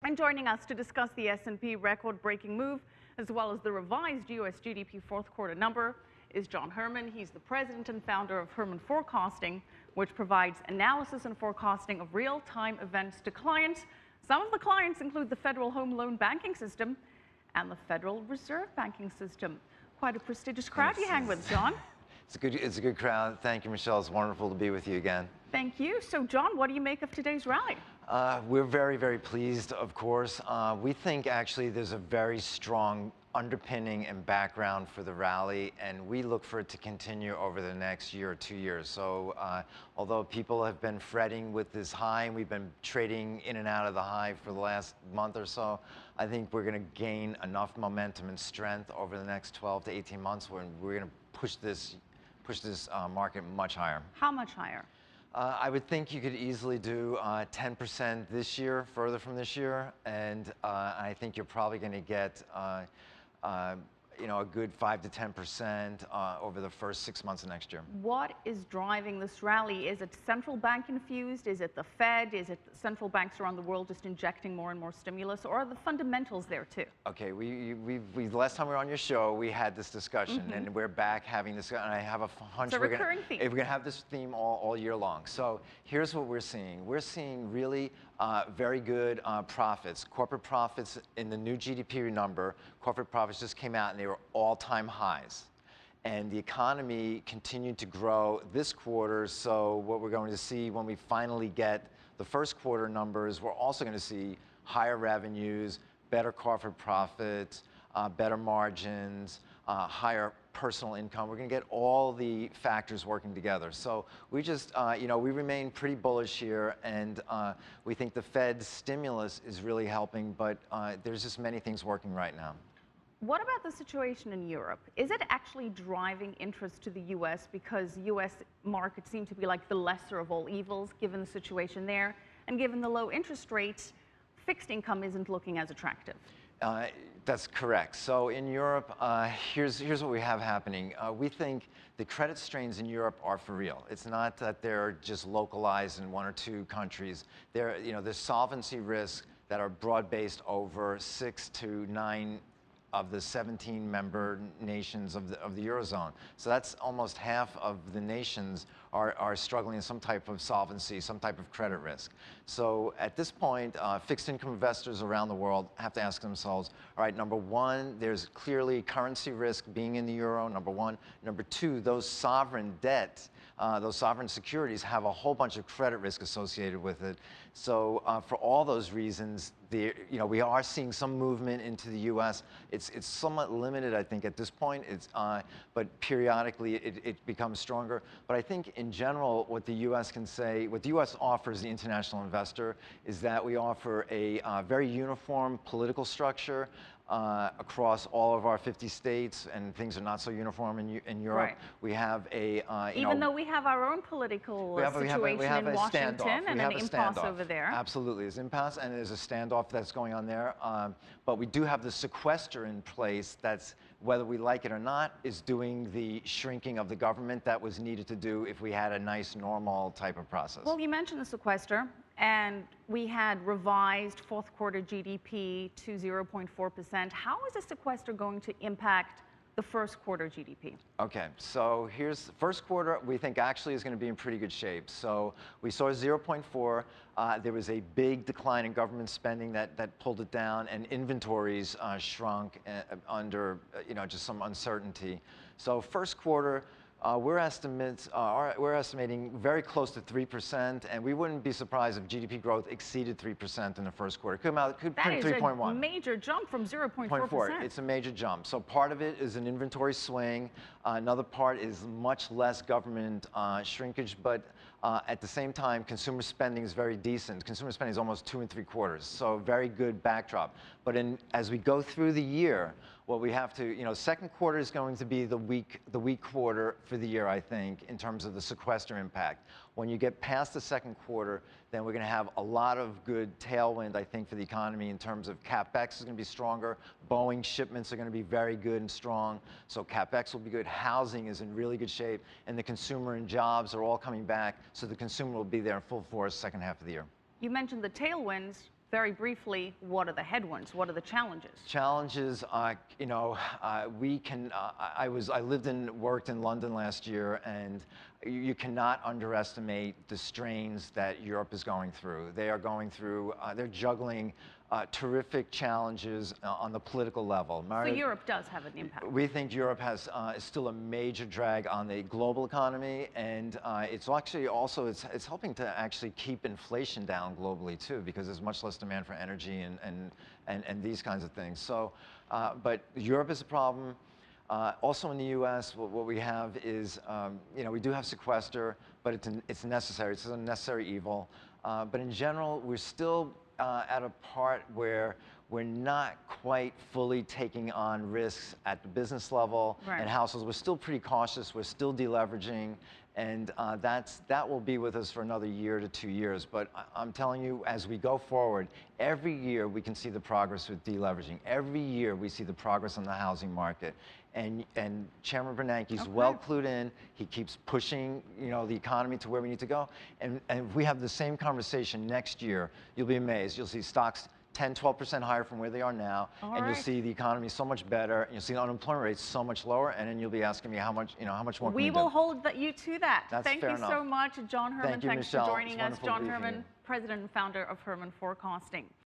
And joining us to discuss the S&P record-breaking move, as well as the revised U.S. GDP fourth quarter number, is John Herrmann. He's the president and founder of Herrmann Forecasting, which provides analysis and forecasting of real-time events to clients. Some of the clients include the Federal Home Loan Banking System and the Federal Reserve Banking System. Quite a prestigious crowd you hang with, John. It's a good crowd. Thank you, Michelle. It's wonderful to be with you again. Thank you. So, John, what do you make of today's rally? We're very, very pleased, of course. We think actually there's a very strong underpinning and background for the rally, and we look for it to continue over the next year or 2 years. So although people have been fretting with this high, and we've been trading in and out of the high for the last month or so, I think we're going to gain enough momentum and strength over the next 12 to 18 months where we're going to push this market much higher. How much higher? I would think you could easily do 10% this year, further from this year, and I think you're probably going to get a good 5 to 10% over the first 6 months of next year. What is driving this rally? Is it central bank infused? Is it the Fed? Is it central banks around the world just injecting more and more stimulus? Or are the fundamentals there too? Okay, last time we were on your show, we had this discussion, and we're back having this, and I have a hunch it's a recurring theme. We're going to have this theme all year long. So here's what we're seeing. We're seeing really very good profits, corporate profits in the new GDP number. Corporate profits just came out and they were all-time highs. And the economy continued to grow this quarter, so what we're going to see when we finally get the first quarter numbers, we're also going to see higher revenues, better corporate profits, better margins, higher personal income. We're going to get all the factors working together. So we just, we remain pretty bullish here, and we think the Fed's stimulus is really helping, but there's just many things working right now. What about the situation in Europe? Is it actually driving interest to the U.S. because U.S. markets seem to be like the lesser of all evils given the situation there, and given the low interest rates, fixed income isn't looking as attractive? That's correct. So in Europe, here's what we have happening. We think the credit strains in Europe are for real. It's not that they're just localized in 1 or 2 countries. There's solvency risks that are broad-based over 6 to 9 of the 17 member nations of the Eurozone. So that's almost half of the nations are struggling in some type of solvency, some type of credit risk. So at this point, fixed income investors around the world have to ask themselves, all right, number one, there's clearly currency risk being in the euro, number one. Number two, those sovereign debt, those sovereign securities have a whole bunch of credit risk associated with it. So for all those reasons, we are seeing some movement into the U.S. It's somewhat limited, I think, at this point. But periodically it becomes stronger. But I think in general, what the U.S. can say, what the U.S. offers the international investor is that we offer a very uniform political structure across all of our 50 states, and things are not so uniform in Europe. Right. We have a even though we have our own political situation in Washington and an impasse over there. Absolutely, there's impasse and there's a standoff that's going on there. But we do have the sequester in place that's, whether we like it or not, is doing the shrinking of the government that was needed to do if we had a nice, normal type of process. Well, you mentioned the sequester, and we had revised fourth quarter GDP to 0.4%. How is the sequester going to impact the first quarter GDP? Okay, so here's the first quarter. We think actually is going to be in pretty good shape. So we saw 0.4. There was a big decline in government spending that pulled it down, and inventories shrunk under just some uncertainty. So first quarter, we're estimating very close to 3%, and we wouldn't be surprised if GDP growth exceeded 3% in the first quarter. Could print 3.1. That is a major jump from 0.4%. It's a major jump. So part of it is an inventory swing. Another part is much less government shrinkage, but at the same time, consumer spending is very decent. Consumer spending is almost 2 3/4, so very good backdrop. But as we go through the year, what we have to, second quarter is going to be the weak quarter for the year, I think, in terms of the sequester impact. When you get past the second quarter, then we're going to have a lot of good tailwind, I think, for the economy in terms of CapEx is going to be stronger. Boeing shipments are going to be very good and strong, so CapEx will be good. Housing is in really good shape, and the consumer and jobs are all coming back, so the consumer will be there in full force second half of the year. You mentioned the tailwinds. Very briefly, what are the headwinds? What are the challenges? Challenges, I lived and worked in London last year, and you cannot underestimate the strains that Europe is going through. They are going through, they're juggling terrific challenges on the political level. So Europe does have an impact. We think Europe has is still a major drag on the global economy, and it's actually also it's helping to actually keep inflation down globally too, because there's much less demand for energy and these kinds of things. So, but Europe is a problem. Also in the U.S., what we have is, we do have sequester, but it's necessary. It's a necessary evil. But in general, we're still at a part where we're not quite fully taking on risks at the business level and households. We're still pretty cautious. We're still deleveraging, and that will be with us for another year to 2 years. But I'm telling you, as we go forward, every year we can see the progress with deleveraging. Every year we see the progress on the housing market. And Chairman Bernanke's well clued in. He keeps pushing, the economy to where we need to go. And if we have the same conversation next year, you'll be amazed. You'll see stocks 10, 12% higher from where they are now, and you'll see the economy so much better, and you'll see the unemployment rate so much lower, and then you'll be asking me how much more can we do? We will hold you to that. Thank you so much, John Herrmann. Thank you, Thanks Michelle. for joining us. John Herrmann, President and founder of Herrmann Forecasting.